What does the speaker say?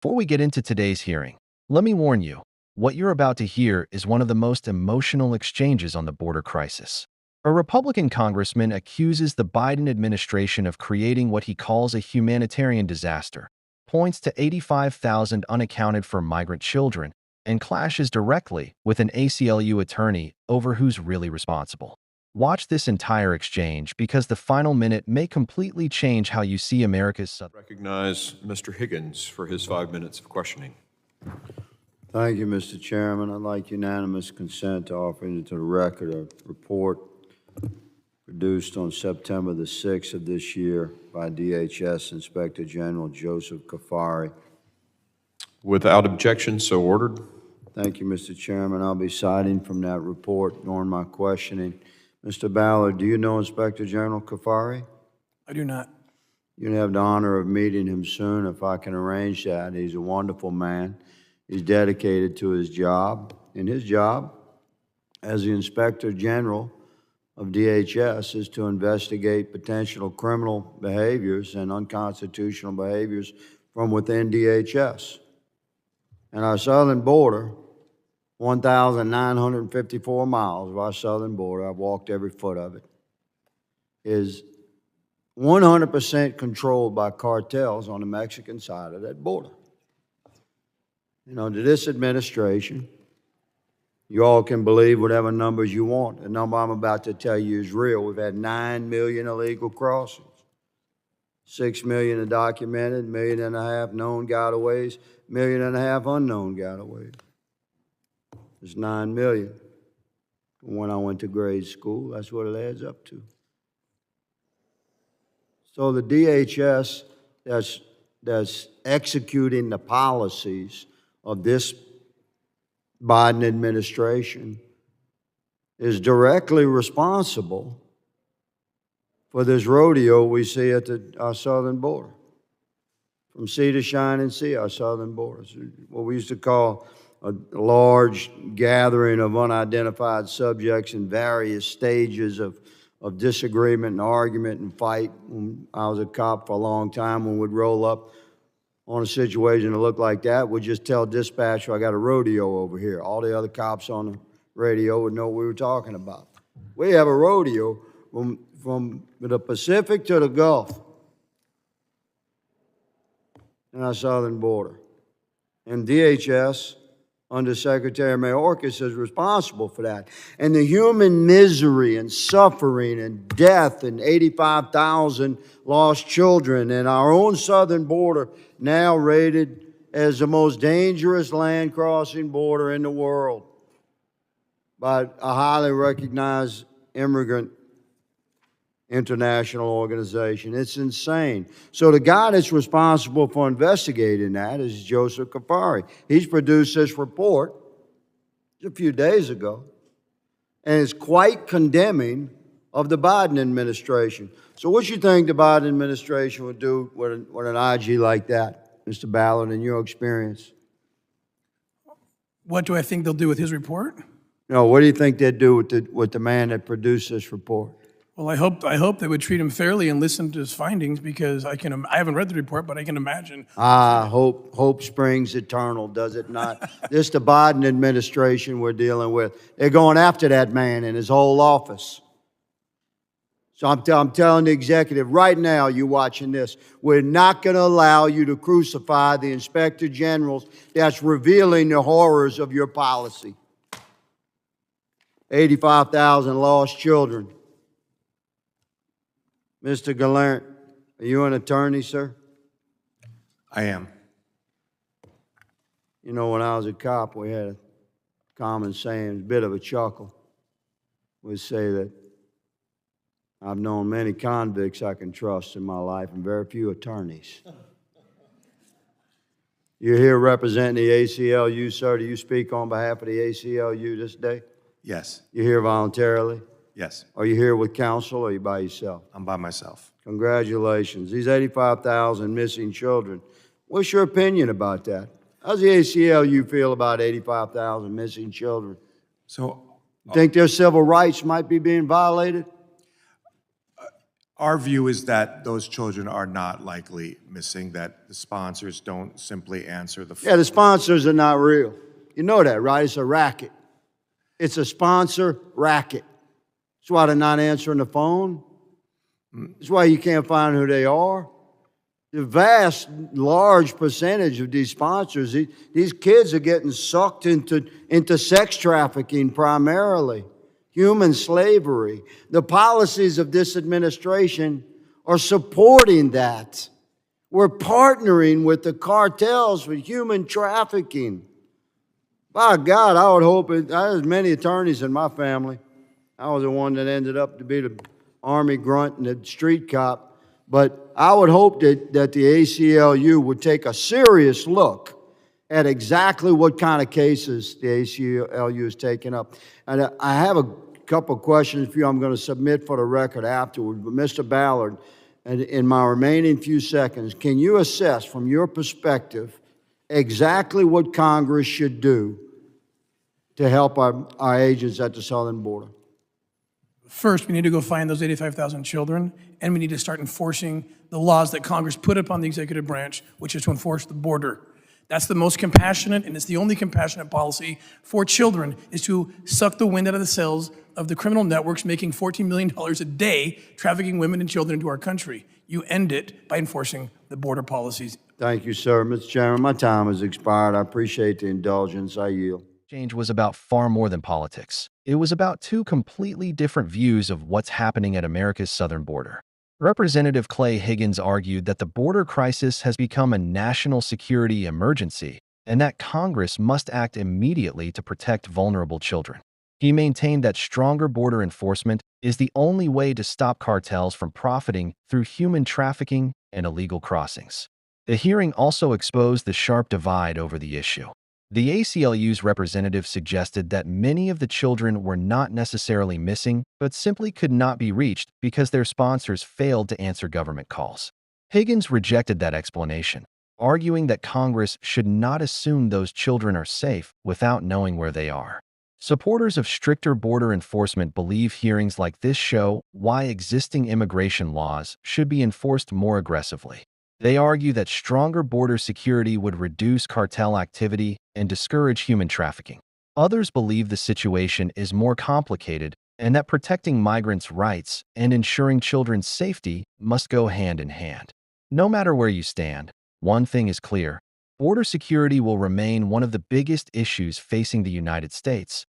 Before we get into today's hearing, let me warn you, what you're about to hear is one of the most emotional exchanges on the border crisis. A Republican congressman accuses the Biden administration of creating what he calls a humanitarian disaster, points to 85,000 unaccounted for migrant children, and clashes directly with an ACLU attorney over who's really responsible. Watch this entire exchange because the final minute may completely change how you see America's southern. Recognize Mr. Higgins for his 5 minutes of questioning. Thank you, Mr. Chairman. I'd like unanimous consent to offer into the record a report produced on September the 6th of this year by DHS Inspector General Joseph Kafari. Without objection, so ordered. Thank you, Mr. Chairman. I'll be citing from that report during my questioning. Mr. Ballard, do you know Inspector General Kafari? I do not. You'll have the honor of meeting him soon if I can arrange that. He's a wonderful man. He's dedicated to his job. And his job as the Inspector General of DHS is to investigate potential criminal behaviors and unconstitutional behaviors from within DHS. And our southern border, 1,954 miles of our southern border, I've walked every foot of it, is 100% controlled by cartels on the Mexican side of that border. You know, to this administration, you all can believe whatever numbers you want. The number I'm about to tell you is real. We've had 9 million illegal crossings, 6 million undocumented, 1.5 million known gotaways, 1.5 million unknown gotaways. It's 9 million. When I went to grade school, that's what it adds up to. So the DHS that's executing the policies of this Biden administration is directly responsible for this rodeo we see at our southern border. From sea to shining sea, our southern borders, what we used to call a large gathering of unidentified subjects in various stages of disagreement and argument and fight. When I was a cop for a long time, when we'd roll up on a situation that looked like that, we'd just tell dispatcher, I got a rodeo over here. All the other cops on the radio would know what we were talking about. We have a rodeo from the Pacific to the Gulf in our southern border. And DHS, under Secretary Mayorkas, is responsible for that. And the human misery and suffering and death and 85,000 lost children and our own southern border, now rated as the most dangerous land crossing border in the world by a highly recognized immigrant international organization. It's insane. So the guy that's responsible for investigating that is Joseph Kafari. He's produced this report a few days ago, and it's quite condemning of the Biden administration. So what do you think the Biden administration would do with an IG like that, Mr. Ballard, in your experience? What do I think they'll do with his report? No, what do you think they'd do with the man that produced this report? Well, I hope they would treat him fairly and listen to his findings, because I haven't read the report, but I can imagine. Hope springs eternal, does it not? This the Biden administration we're dealing with. They're going after that man in his whole office. So I'm telling the executive right now, you watching this, we're not going to allow you to crucify the inspector generals that's revealing the horrors of your policy. 85,000 lost children. Mr. Gallant, are you an attorney, sir? I am. You know, when I was a cop, we had a common saying, a bit of a chuckle. We'd say that I've known many convicts I can trust in my life and very few attorneys. You're here representing the ACLU, sir. Do you speak on behalf of the ACLU this day? Yes. You're here voluntarily? Yes. Are you here with counsel or are you by yourself? I'm by myself. Congratulations. These 85,000 missing children. What's your opinion about that? How's the ACLU feel about 85,000 missing children? So, You think their civil rights might be being violated? Our view is that those children are not likely missing, that the sponsors don't simply answer the phone. Yeah, the sponsors are not real. You know that, right? It's a racket. It's a sponsor racket. That's why they're not answering the phone. That's why you can't find who they are. The vast, large percentage of these sponsors, these kids are getting sucked into sex trafficking primarily, human slavery. The policies of this administration are supporting that. We're partnering with the cartels for human trafficking. By God, I would hope there's many attorneys in my family. I was the one that ended up to be the Army grunt and the street cop. But I would hope that the ACLU would take a serious look at exactly what kind of cases the ACLU is taking up. And I have a couple of questions for you I'm going to submit for the record afterward. But Mr. Ballard, in my remaining few seconds, can you assess from your perspective exactly what Congress should do to help our agents at the southern border? First, we need to go find those 85,000 children, and we need to start enforcing the laws that Congress put upon the executive branch, which is to enforce the border. That's the most compassionate, and it's the only compassionate policy for children, is to suck the wind out of the sails of the criminal networks making $14 million a day trafficking women and children into our country. You end it by enforcing the border policies. Thank you, sir. Mr. Chairman, my time has expired. I appreciate the indulgence. I yield. Exchange was about far more than politics. It was about two completely different views of what's happening at America's southern border. Representative Clay Higgins argued that the border crisis has become a national security emergency and that Congress must act immediately to protect vulnerable children. He maintained that stronger border enforcement is the only way to stop cartels from profiting through human trafficking and illegal crossings. The hearing also exposed the sharp divide over the issue. The ACLU's representative suggested that many of the children were not necessarily missing, but simply could not be reached because their sponsors failed to answer government calls. Higgins rejected that explanation, arguing that Congress should not assume those children are safe without knowing where they are. Supporters of stricter border enforcement believe hearings like this show why existing immigration laws should be enforced more aggressively. They argue that stronger border security would reduce cartel activity and discourage human trafficking. Others believe the situation is more complicated and that protecting migrants' rights and ensuring children's safety must go hand in hand. No matter where you stand, one thing is clear: border security will remain one of the biggest issues facing the United States,